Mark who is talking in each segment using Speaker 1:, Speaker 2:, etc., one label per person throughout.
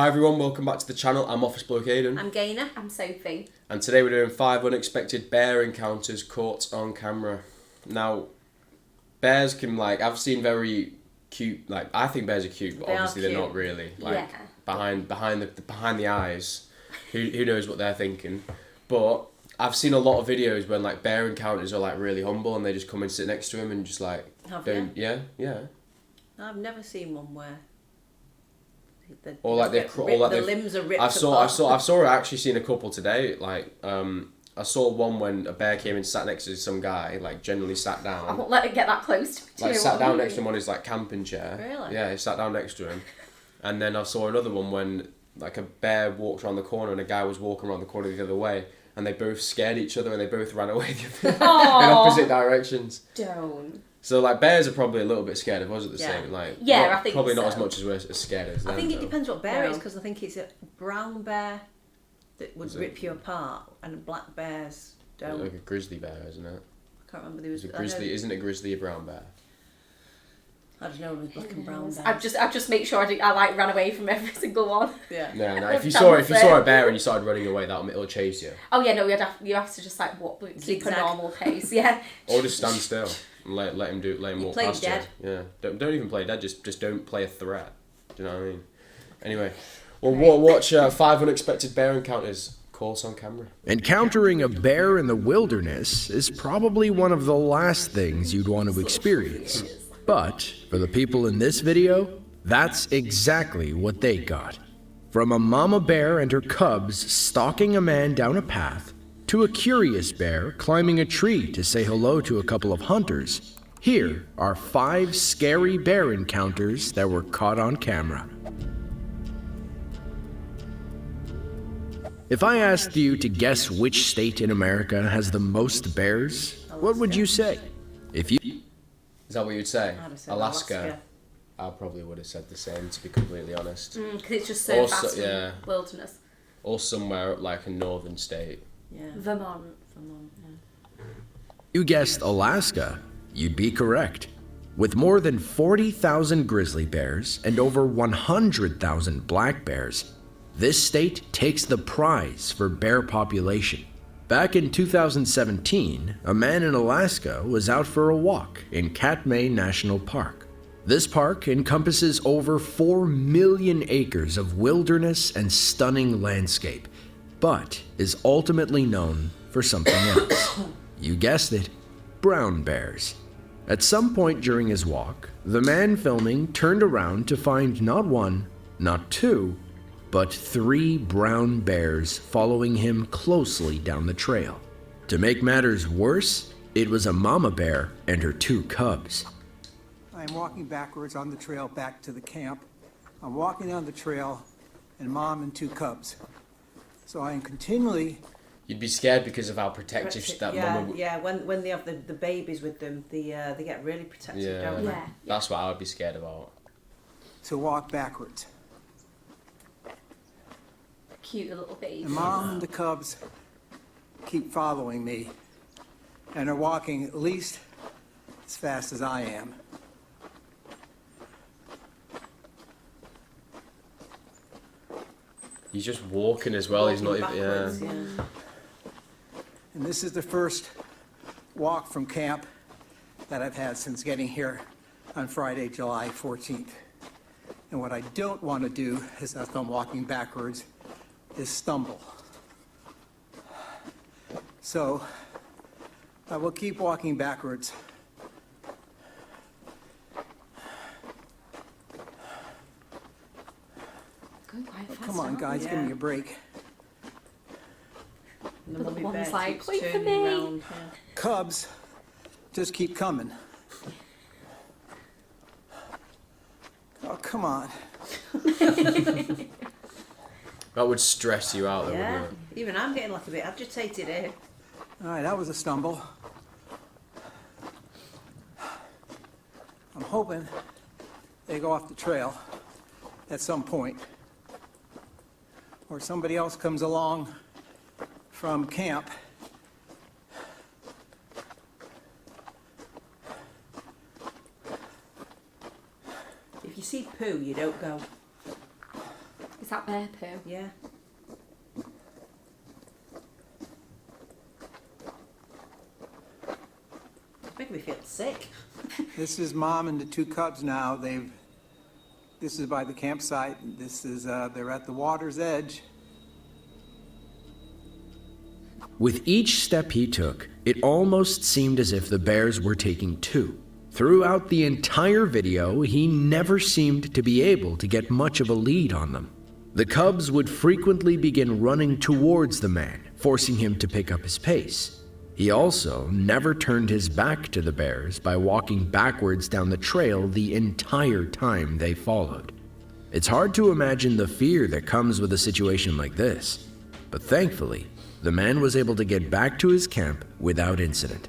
Speaker 1: Hi everyone, welcome back to the channel. I'm Office Bloke Aidan.
Speaker 2: I'm Gaynor.
Speaker 3: I'm Sophie.
Speaker 1: And today we're doing 5 unexpected bear encounters caught on camera. Now, bears can I've seen very cute, I think bears are cute, but obviously they're not really. Behind the eyes, who knows what they're thinking. But I've seen a lot of videos when bear encounters are really humble and they just come and sit next to him and just
Speaker 2: Have you?
Speaker 1: Yeah.
Speaker 2: I've never seen one where the limbs are ripped apart.
Speaker 1: I've actually seen a couple today. I saw one when a bear came and sat next to some guy, generally sat down.
Speaker 3: I won't let it get that close to me.
Speaker 1: Sat down next to him on his camping chair.
Speaker 2: Really?
Speaker 1: Yeah, he sat down next to him. And then I saw another one when a bear walked around the corner and a guy was walking around the corner the other way, and they both scared each other and they both ran away in opposite directions.
Speaker 3: Don't.
Speaker 1: So bears are probably a little bit scared of us at the same.
Speaker 3: I think
Speaker 1: probably
Speaker 3: so.
Speaker 1: not as much as we're as scared as them.
Speaker 2: I think it
Speaker 1: though.
Speaker 2: depends what bear it is, because I think it's a brown bear that would rip you apart, and black bears don't.
Speaker 1: Like a grizzly bear, isn't it?
Speaker 2: I can't remember. There was
Speaker 1: a grizzly. Isn't a grizzly a brown bear?
Speaker 2: I don't know. It was black and brown bears.
Speaker 3: I just make sure I ran away from every single one.
Speaker 2: Yeah.
Speaker 1: No. If you saw a bear and you started running away, it'll chase you.
Speaker 3: Oh yeah, no. You have to just keep a normal pace. Yeah.
Speaker 1: Or just stand still and let him walk past
Speaker 2: dead.
Speaker 1: you. Yeah. Don't even play dead. Just don't play a threat. Do you know what I mean? Anyway, watch 5 unexpected bear encounters caught on camera.
Speaker 4: Encountering a bear in the wilderness is probably one of the last things you'd want to experience. But for the people in this video, that's exactly what they got. From a mama bear and her cubs stalking a man down a path, to a curious bear climbing a tree to say hello to a couple of hunters, here are 5 scary bear encounters that were caught on camera. If I asked you to guess which state in America has the most bears, what would you say?
Speaker 1: Is that what you'd say?
Speaker 2: I'd have said
Speaker 1: Alaska. I probably would have said the same, to be completely honest.
Speaker 3: Because it's just so vast
Speaker 1: yeah.
Speaker 3: wilderness.
Speaker 1: Or somewhere a northern state.
Speaker 2: Yeah.
Speaker 3: Vermont.
Speaker 2: Yeah.
Speaker 4: You guessed Alaska. You'd be correct. With more than 40,000 grizzly bears and over 100,000 black bears, this state takes the prize for bear population. Back in 2017, a man in Alaska was out for a walk in Katmai National Park. This park encompasses over 4 million acres of wilderness and stunning landscape, but is ultimately known for something else. You guessed it, brown bears. At some point during his walk, the man filming turned around to find not 1, not 2, but 3 brown bears following him closely down the trail. To make matters worse, it was a mama bear and her 2 cubs.
Speaker 5: I'm walking backwards on the trail back to the camp. I'm walking down the trail, and Mom and 2 cubs. So I am continually...
Speaker 1: You'd be scared because of how protective that mama would...
Speaker 2: Yeah, when they have the babies with them, they get really protective, don't they?
Speaker 3: Yeah.
Speaker 1: That's what I would be scared about.
Speaker 5: to walk backwards.
Speaker 3: Cute little baby.
Speaker 5: And Mom and the cubs keep following me and are walking at least as fast as I am.
Speaker 1: He's just walking as well. He's not even. Yeah.
Speaker 5: And this is the first walk from camp that I've had since getting here on Friday, July 14th. And what I don't want to do, as I'm walking backwards, is stumble. So I will keep walking backwards. Come on, guys, give me a break.
Speaker 2: And
Speaker 3: The
Speaker 2: mummy
Speaker 3: one's
Speaker 2: bear
Speaker 3: like,
Speaker 2: keeps
Speaker 3: "Wait for
Speaker 2: turning
Speaker 3: me."
Speaker 2: round,
Speaker 5: Cubs just keep coming. Oh, come on.
Speaker 1: That would stress you out, though,
Speaker 2: Yeah,
Speaker 1: wouldn't it?
Speaker 2: even I'm getting like a bit agitated here.
Speaker 5: All right, that was a stumble. I'm hoping they go off the trail at some point, or somebody else comes along from camp.
Speaker 2: If you see poo, you don't go.
Speaker 3: Is Is that bear poo?
Speaker 2: Yeah. It's making me feel sick.
Speaker 5: This is Mom and the 2 cubs now. This is by the campsite. This is, they're at the water's edge.
Speaker 4: With each step he took, it almost seemed as if the bears were taking 2. Throughout the entire video, he never seemed to be able to get much of a lead on them. The cubs would frequently begin running towards the man, forcing him to pick up his pace. He also never turned his back to the bears by walking backwards down the trail the entire time they followed. It's hard to imagine the fear that comes with a situation like this, but thankfully, the man was able to get back to his camp without incident.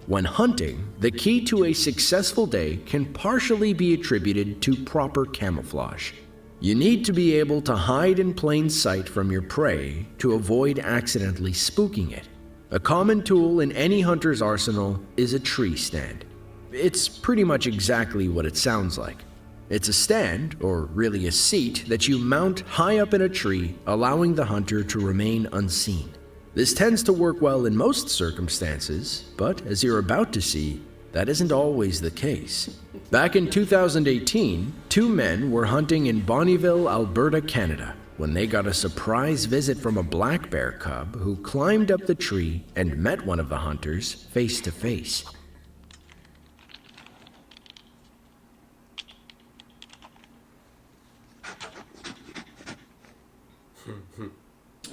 Speaker 4: When hunting, the key to a successful day can partially be attributed to proper camouflage. You need to be able to hide in plain sight from your prey to avoid accidentally spooking it. A common tool in any hunter's arsenal is a tree stand. It's pretty much exactly what it sounds like. It's a stand, or really a seat, that you mount high up in a tree, allowing the hunter to remain unseen. This tends to work well in most circumstances, but as you're about to see, that isn't always the case. Back in 2018, 2 men were hunting in Bonnyville, Alberta, Canada, when they got a surprise visit from a black bear cub who climbed up the tree and met one of the hunters face to face.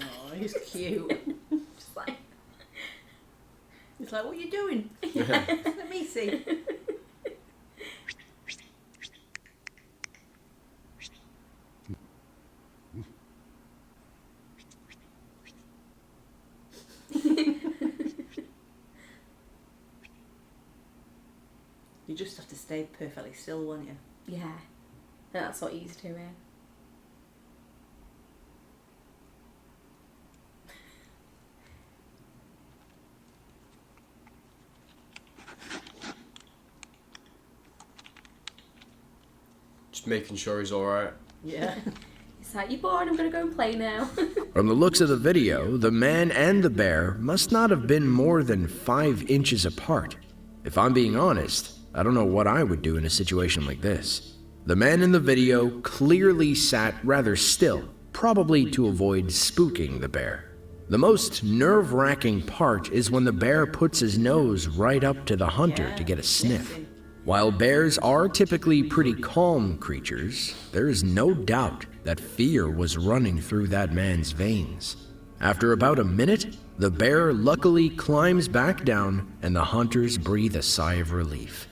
Speaker 2: Oh, he's cute.
Speaker 3: Just like,
Speaker 2: He's like, what are you doing? Let me see. You just have to stay perfectly still, won't you?
Speaker 3: yeah. That's what he's doing.
Speaker 1: Just making sure he's alright.
Speaker 2: Yeah.
Speaker 3: He's like, you bored? I'm gonna go and play now.
Speaker 4: From the looks of the video, the man and the bear must not have been more than 5 inches apart. If I'm being honest, I don't know what I would do in a situation like this. The man in the video clearly sat rather still, probably to avoid spooking the bear. The most nerve-wracking part is when the bear puts his nose right up to the hunter to get a sniff. While bears are typically pretty calm creatures, there is no doubt that fear was running through that man's veins. After about a minute, the bear luckily climbs back down and the hunters breathe a sigh of relief.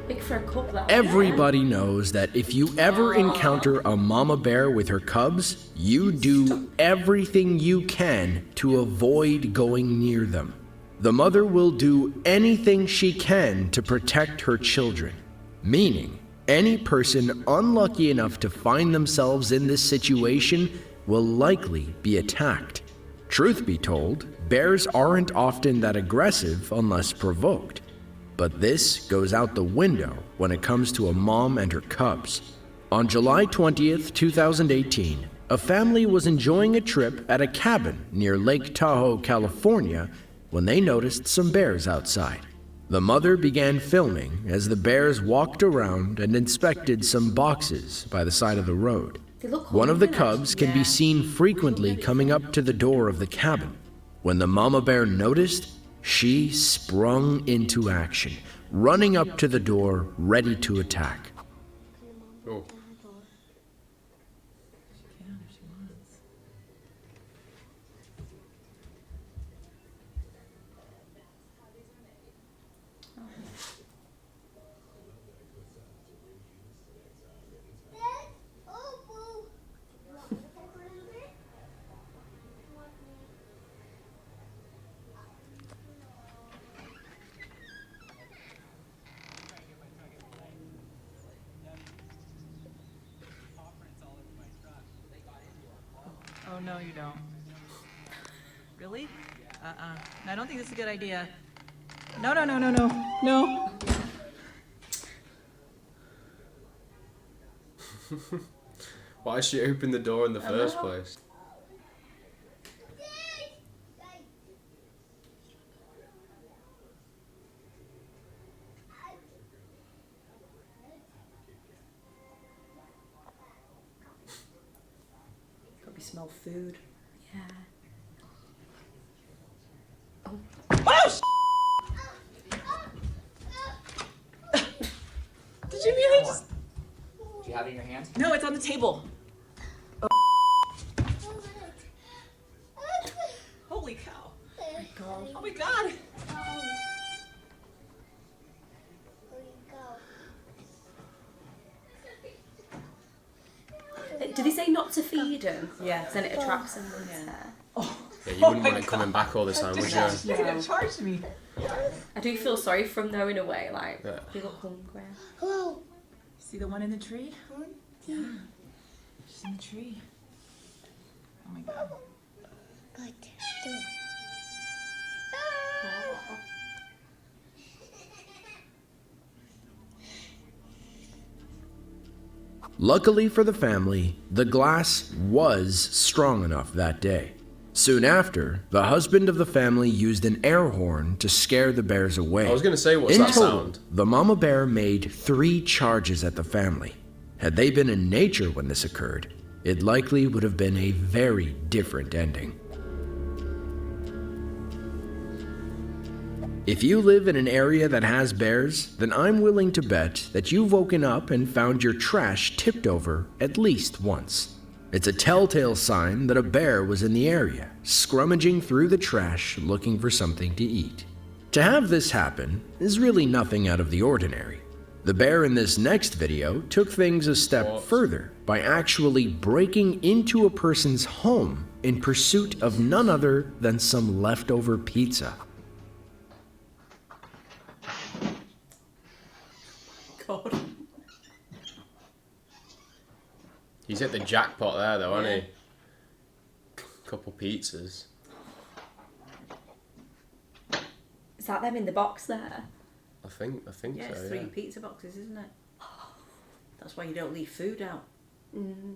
Speaker 3: Big for a cub, that.
Speaker 4: Everybody knows that if you ever encounter a mama bear with her cubs, you do everything you can to avoid going near them. The mother will do anything she can to protect her children, meaning any person unlucky enough to find themselves in this situation will likely be attacked. Truth be told, bears aren't often that aggressive unless provoked. But this goes out the window when it comes to a mom and her cubs. On July 20th, 2018, a family was enjoying a trip at a cabin near Lake Tahoe, California, when they noticed some bears outside. The mother began filming as the bears walked around and inspected some boxes by the side of the road. One of the cubs can be seen frequently coming up to the door of the cabin. When the mama bear noticed, she sprung into action, running up to the door, ready to attack.
Speaker 1: Oh.
Speaker 2: Oh, no, you don't. Really? I don't think this is a good idea. No, no, no, no, no, no.
Speaker 1: Why did she open the door in the first place?
Speaker 2: Probably smell food.
Speaker 3: Yeah.
Speaker 6: Did you really just...
Speaker 7: Do you have it in your hand?
Speaker 6: No, it's on the table. Holy cow. Oh my god.
Speaker 3: Do they say not to feed them?
Speaker 2: Yeah.
Speaker 3: Then it attracts them.
Speaker 2: Yeah.
Speaker 1: Yeah, you wouldn't want it coming back all the time, would you?
Speaker 6: You're gonna charge me.
Speaker 3: I do feel sorry for them though, in a way. Like,
Speaker 1: Yeah.
Speaker 3: they look hungry.
Speaker 6: See the one in the tree? Yeah. She's in the tree. Oh my god.
Speaker 4: Luckily for the family, the glass was strong enough that day. Soon after, the husband of the family used an air horn to scare the bears away.
Speaker 1: I was going to say, what's
Speaker 4: In
Speaker 1: that
Speaker 4: total,
Speaker 1: sound?
Speaker 4: the mama bear made 3 charges at the family. Had they been in nature when this occurred, it likely would have been a very different ending. If you live in an area that has bears, then I'm willing to bet that you've woken up and found your trash tipped over at least once. It's a telltale sign that a bear was in the area, scrummaging through the trash looking for something to eat. To have this happen is really nothing out of the ordinary. The bear in this next video took things a step further by actually breaking into a person's home in pursuit of none other than some leftover pizza.
Speaker 2: God.
Speaker 1: He's hit the jackpot there, though, hasn't he? Couple pizzas.
Speaker 3: Is that them in the box there?
Speaker 1: I think
Speaker 2: Yeah,
Speaker 1: so.
Speaker 2: it's 3
Speaker 1: Yeah.
Speaker 2: pizza boxes, isn't it? That's why you don't leave food out.
Speaker 3: Mm.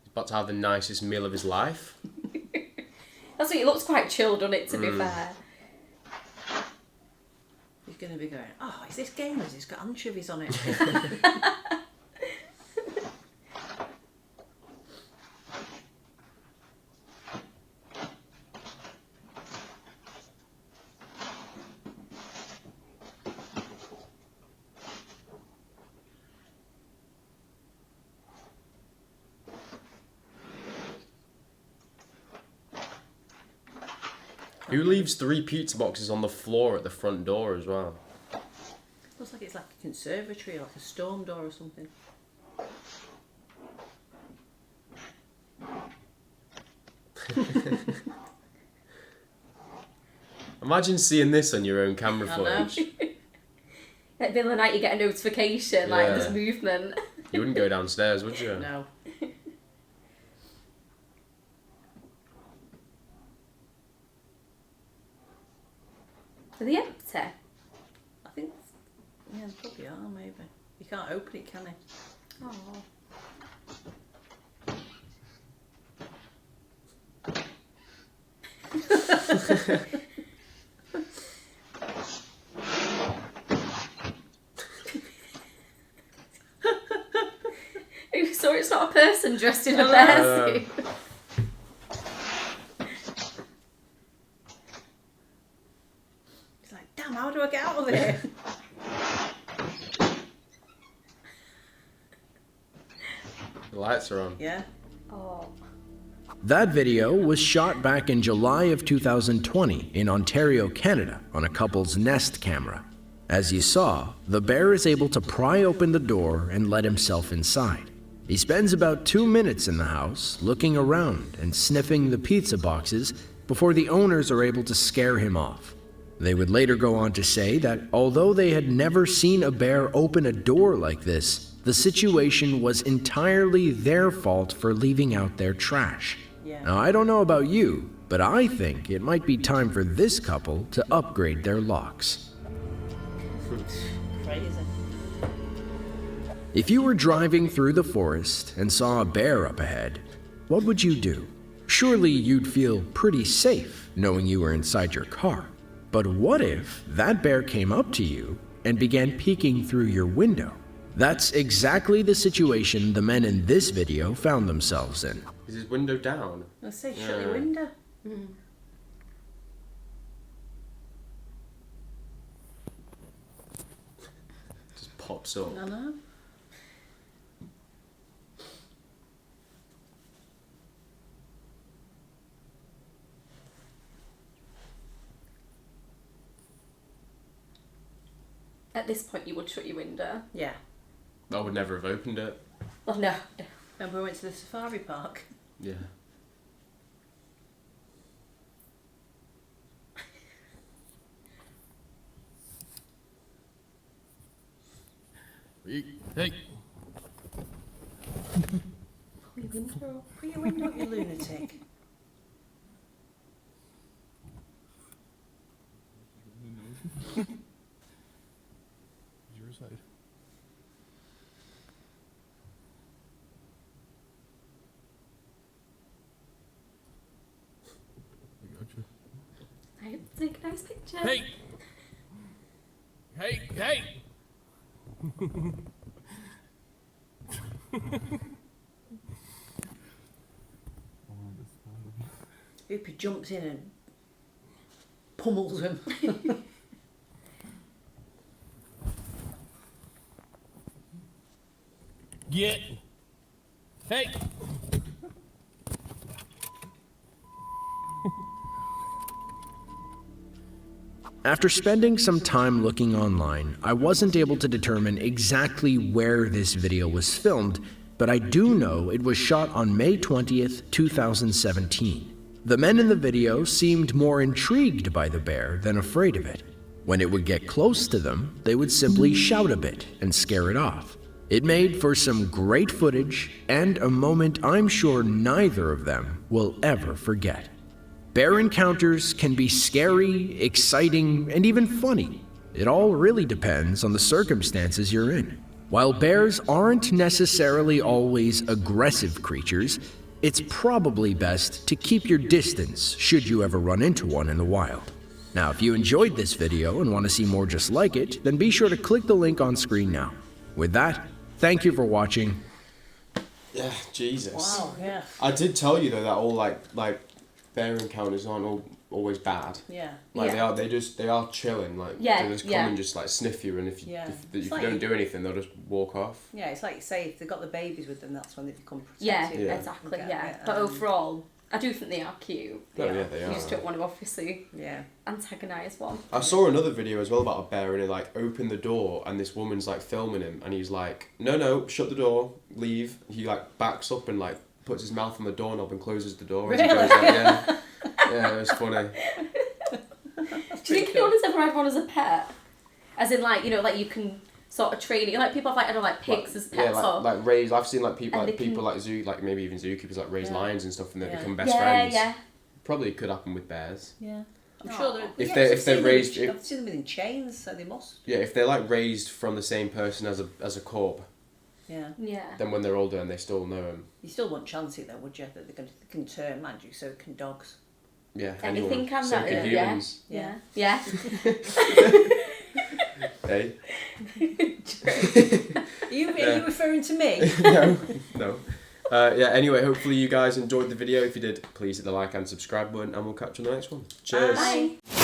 Speaker 1: He's about to have the nicest meal of his life.
Speaker 3: That's what it looks quite chilled, doesn't it, to be fair?
Speaker 2: He's going to be going, oh, is this Gaynors? It's got anchovies on it.
Speaker 1: Who leaves 3 pizza boxes on the floor at the front door as well?
Speaker 2: Looks like it's like a conservatory, like a storm door or something.
Speaker 1: Imagine seeing this on your own camera
Speaker 2: I know.
Speaker 1: footage.
Speaker 3: At the middle of the night you get a notification, like
Speaker 1: Yeah.
Speaker 3: there's movement.
Speaker 1: You wouldn't go downstairs, would you?
Speaker 2: No.
Speaker 3: Are they empty?
Speaker 2: I think, yeah, they probably are, maybe. You can't open it, can you?
Speaker 3: Oh. So it's not a person dressed in a bear suit.
Speaker 2: It's like, damn, how do I get out of here?
Speaker 1: The lights are on.
Speaker 2: Yeah.
Speaker 3: Oh.
Speaker 4: That video was shot back in July of 2020 in Ontario, Canada, on a couple's Nest camera. As you saw, the bear is able to pry open the door and let himself inside. He spends about 2 minutes in the house, looking around and sniffing the pizza boxes before the owners are able to scare him off. They would later go on to say that although they had never seen a bear open a door like this, the situation was entirely their fault for leaving out their trash.
Speaker 2: Yeah.
Speaker 4: Now, I don't know about you, but I think it might be time for this couple to upgrade their locks.
Speaker 2: Crazy.
Speaker 4: If you were driving through the forest and saw a bear up ahead, what would you do? Surely you'd feel pretty safe knowing you were inside your car. But what if that bear came up to you and began peeking through your window? That's exactly the situation the men in this video found themselves in.
Speaker 1: Is his window down?
Speaker 2: Let's say shut your window.
Speaker 1: Just pops up.
Speaker 2: I know.
Speaker 3: At this point, you would shut your window.
Speaker 2: Yeah.
Speaker 1: I would never have opened it.
Speaker 3: Oh no.
Speaker 2: Remember we went to the safari park?
Speaker 1: Yeah.
Speaker 8: Hey.
Speaker 2: Put your window up, you lunatic.
Speaker 8: Your side. I got you.
Speaker 3: I take a nice picture.
Speaker 8: Hey! Hey! Hey!
Speaker 2: Hope he jumps in and pummels him.
Speaker 8: Get! Hey!
Speaker 4: After spending some time looking online, I wasn't able to determine exactly where this video was filmed, but I do know it was shot on May 20th, 2017. The men in the video seemed more intrigued by the bear than afraid of it. When it would get close to them, they would simply shout a bit and scare it off. It made for some great footage and a moment I'm sure neither of them will ever forget. Bear encounters can be scary, exciting, and even funny. It all really depends on the circumstances you're in. While bears aren't necessarily always aggressive creatures, it's probably best to keep your distance should you ever run into one in the wild. Now, if you enjoyed this video and want to see more just like it, then be sure to click the link on screen now. With that, thank you for watching.
Speaker 1: Yeah, Jesus.
Speaker 2: Wow, yeah.
Speaker 1: I did tell you though that all like bear encounters aren't always bad.
Speaker 2: Yeah.
Speaker 1: Like
Speaker 3: Yeah.
Speaker 1: they are chilling. Like
Speaker 3: Yeah,
Speaker 1: they just come
Speaker 3: yeah.
Speaker 1: and just like sniff you, and if you
Speaker 2: Yeah.
Speaker 1: if
Speaker 2: It's
Speaker 1: you
Speaker 2: like-
Speaker 1: don't do anything, they'll just walk off.
Speaker 2: Yeah, it's like you say, if they've got the babies with them, that's when they become
Speaker 3: Yeah,
Speaker 2: protective.
Speaker 1: Yeah.
Speaker 3: exactly,
Speaker 2: Okay,
Speaker 3: yeah.
Speaker 2: yeah,
Speaker 3: But overall, I do think they are cute.
Speaker 1: Oh yeah, they
Speaker 3: You
Speaker 1: are.
Speaker 3: just don't want to obviously
Speaker 2: Yeah.
Speaker 3: antagonise one.
Speaker 1: I saw another video as well about a bear, and it like opened the door, and this woman's like filming him, and he's like, no, shut the door, leave. He like backs up and like puts his mouth on the doorknob and closes the door. As he
Speaker 2: Really?
Speaker 1: goes out. Yeah, yeah, it was funny.
Speaker 3: Do you think anyone has ever had one as a pet? As in, like, you know, like you can sort of train it. Like people have like, I don't know, like pigs as pets
Speaker 1: Yeah,
Speaker 3: or...
Speaker 1: like raise. I've seen like people
Speaker 3: And
Speaker 1: like
Speaker 3: they
Speaker 1: people like zoo, like maybe even zookeepers like raise
Speaker 2: Yeah.
Speaker 1: lions and stuff, and they
Speaker 2: Yeah.
Speaker 1: become best
Speaker 3: yeah,
Speaker 1: friends.
Speaker 3: yeah.
Speaker 1: Probably could happen with bears.
Speaker 2: Yeah. I'm
Speaker 3: Aw.
Speaker 2: sure they're...
Speaker 1: If
Speaker 2: yeah,
Speaker 1: they-
Speaker 2: I've
Speaker 1: if they're
Speaker 2: seen them-
Speaker 1: raised-
Speaker 2: I've seen them within chains, so they must.
Speaker 1: Yeah, if they're like raised from the same person as a cub,
Speaker 2: Yeah.
Speaker 3: Yeah.
Speaker 1: then when they're older and they still know him.
Speaker 2: You still wouldn't chance it though, would you? That they can turn, mind you, so can dogs.
Speaker 1: Yeah,
Speaker 3: Anything
Speaker 1: anyone.
Speaker 3: can
Speaker 1: So
Speaker 3: that,
Speaker 1: can
Speaker 3: yeah.
Speaker 1: humans.
Speaker 3: Yeah. Yeah.
Speaker 1: Hey.
Speaker 2: Are you referring to me?
Speaker 1: No. Yeah, anyway, hopefully you guys enjoyed the video. If you did, please hit the like and subscribe button, and we'll catch you on the next one. Cheers.
Speaker 3: Bye.